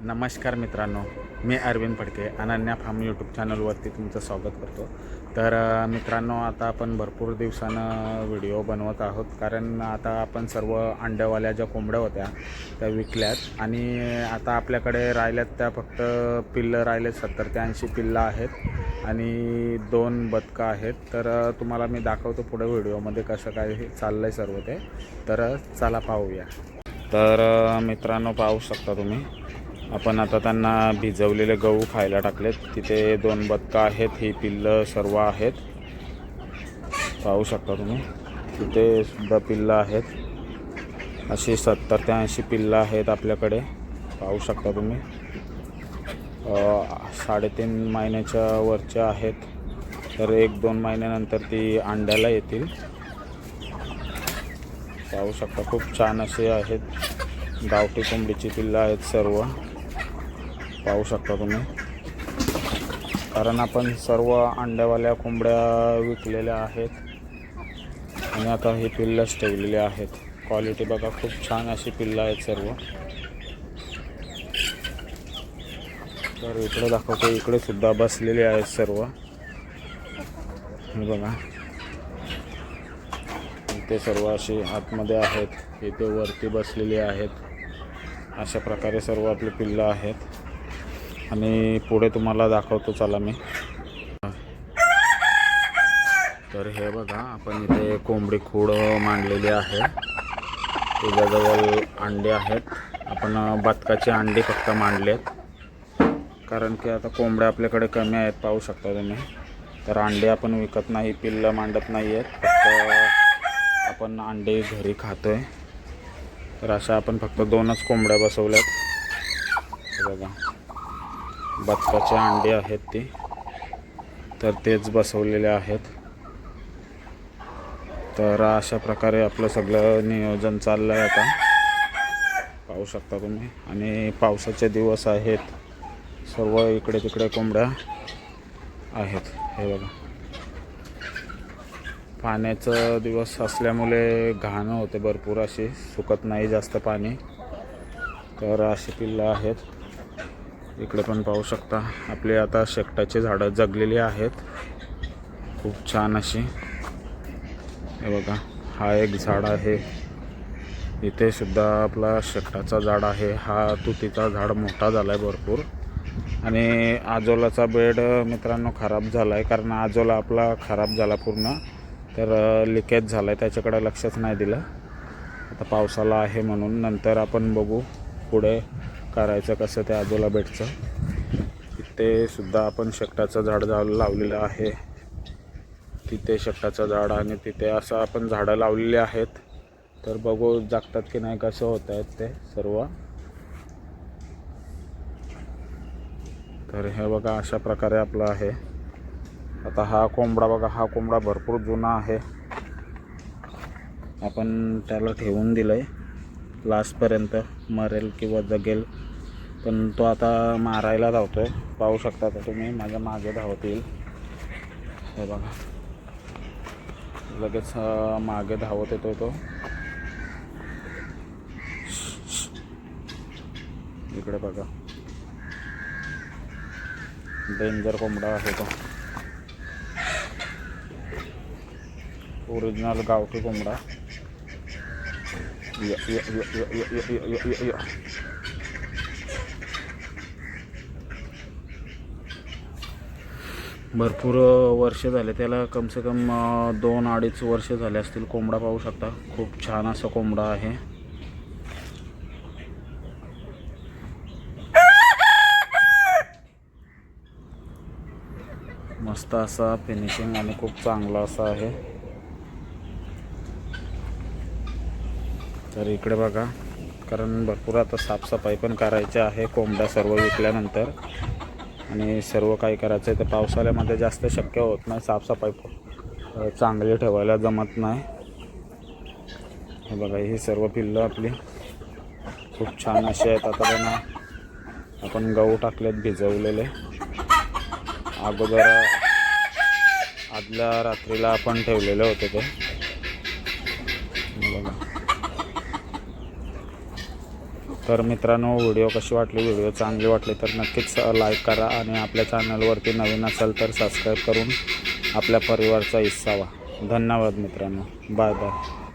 नमस्कार मित्रांनो, मी Arvind Phadke Ananya form YouTube चॅनलवरती तुमचं स्वागत करतो। तर मित्रांनो, आता आपण भरपूर दिवसानं व्हिडिओ बनवत आहोत, कारण आता आपण सर्व अंड्यावाल्या ज्या कोंबड्या होत्या त्या विकल्यात आणि आता आपल्याकडे राहिल्यात त्या फक्त पिल्लं राहिलेत। 70 ते 80 पिल्लं आहेत आणि 2 बदकं आहेत। तर तुम्हाला मी दाखवतो पुढे व्हिडिओमध्ये कसं काय चाललं आहे सर्व ते। तर चला पाहूया। तर मित्रांनो, पाहू शकता तुम्ही, आपण आता त्यांना भिजवलेले गहू खायला टाकलेत। तिथे 2 बदकं आहेत, ही पिल्लं सर्व आहेत, पाहू शकता तुम्ही। तिथे सुद्धा पिल्लं आहेत, अशी 70 ते 80 पिल्लं आहेत आपल्याकडे, पाहू शकता तुम्ही। 3.5 महिन्याच्या वरचे आहेत, तर 1-2 महिन्यानंतर ती अंड्याला येतील, पाहू शकता। खूप छान असे आहेत, गावठी कोंबडीची पिल्लं आहेत सर्व, पाहू शकता तुम्ही। कारण आपण सर्व अंड्यावाल्या कोंबड्या विकलेल्या आहेत आणि आता ही पिल्लंच ठेवलेली आहेत। क्वालिटी बघा, खूप छान अशी पिल्लं आहेत सर्व। तर इकडे दाखवतो, इकडे सुद्धा बसलेले आहेत सर्व, हे बघा। इथे सर्व अशी आतमध्ये आहेत, इथे वरती बसलेली आहेत। अशा प्रकारे सर्व आपली पिल्लं आहेत आणि पुढे तुम्हाला दाखवतो, चला मी। तर हे बघा, आपण इथे कोंबडी खूड मांडलेली आहे, त्याच्याजवळ अंडे आहेत। आपण बदकाचे अंडे फक्त मांडलेत, कारण की आता कोंबड्या आपल्याकडे कमी आहेत, पाहू शकता तुम्ही। तर अंडे आपण विकत नाही, पिल्लं मांडत नाही आहेत, फक्त आपण अंडे घरी खातोय। तर अशा आपण फक्त 2च कोंबड्या बसवल्यात, बघा। बदकाचे अंडे आहेत ती, तर तेच बसवलेले आहेत। तर अशा प्रकारे आपलं सगळं नियोजन चाललं आहे आता, पाहू शकता तुम्ही। आणि पावसाचे दिवस आहेत, सर्व इकडे तिकडे कोंबड्या आहेत, हे बघा। पाण्याचा दिवस असल्यामुळे घाण होते भरपूर, अशी सुकत नाही जास्त पाणी। तर अशी पिल्लं आहेत, इकडे पण पाहू शकता। आपले आता शेकटाची झाडं जगलेली आहेत, खूप छान अशी, हे बघा। हा एक झाड आहे, इथे सुद्धा आपला शेकटाचा झाड आहे। हा तुतीचा झाड मोठा झाला आहे भरपूर। आणि आजोलाचा बेड मित्रांनो खराब झाला आहे, कारण आजोला आपला खराब झाला पूर्ण, तर लिकेज झाला आहे, त्याच्याकडे लक्षच नाही दिलं। आता पावसाला आहे म्हणून, नंतर आपण बघू पुढे करायचं कसं ते आजोला बेडचं। इथे सुद्धा आपण शेकटाचं झाड लावलेलं आहे, तिथे शेकटाचं झाड आणि तिथे असं आपण झाडं लावलेली आहेत। तर बघू जगतात की नाही, कसं होत आहेत ते सर्व। तर हे बघा, अशा प्रकारे आपलं आहे। आता हा कोंबडा बघा, हा कोंबडा भरपूर जुना आहे, आपण त्याला ठेवून दिलंय लास्टपर्यंत, मरेल किंवा जगेल, पण तो आता मारायला धावतोय, पाहू शकता तर तुम्ही। माझ्या मागे धावत येईल, हे बघा, लगेच मागे धावत येतोय तो। इकडे बघा, डेंजर कोंबडा आहे तो, ओरिजिनल गावठी कोंबडा। भरपूर वर्ष झाले त्याला, कम से कम 2-2.5 वर्ष झाले असतील। कोंबडा पाहू शकता, खूप छान असा कोंबडा आहे। मस्त असा फिनिशिंग आणि खूप चांगला असा आहे। तर इकडे बघा, कारण भरपूर आता साफसफाई पण करायची आहे कोंबड्या सर्व विकल्यानंतर, आणि सर्व काही करायचं आहे। तर पावसाळ्यामध्ये जास्त शक्य होत नाही, साफसफाई चांगली ठेवायला जमत नाही। हे बघा, ही सर्व पिल्लं आपली खूप छान अशी आहेत। आता त्यांना आपण गहू टाकलेत भिजवलेले, अगोदर आदल्या रात्रीला आपण ठेवलेले होते ते, बघा। तर मित्रांनो, व्हिडिओ कशी वाटली, व्हिडिओ चांगली वाटली तर नक्कीच लाईक करा आणि आपल्या चॅनलवरती नवीन असेल तर सबस्क्राईब करून आपल्या परिवाराचा हिस्सा व्हा. धन्यवाद मित्रांनो. Bye bye.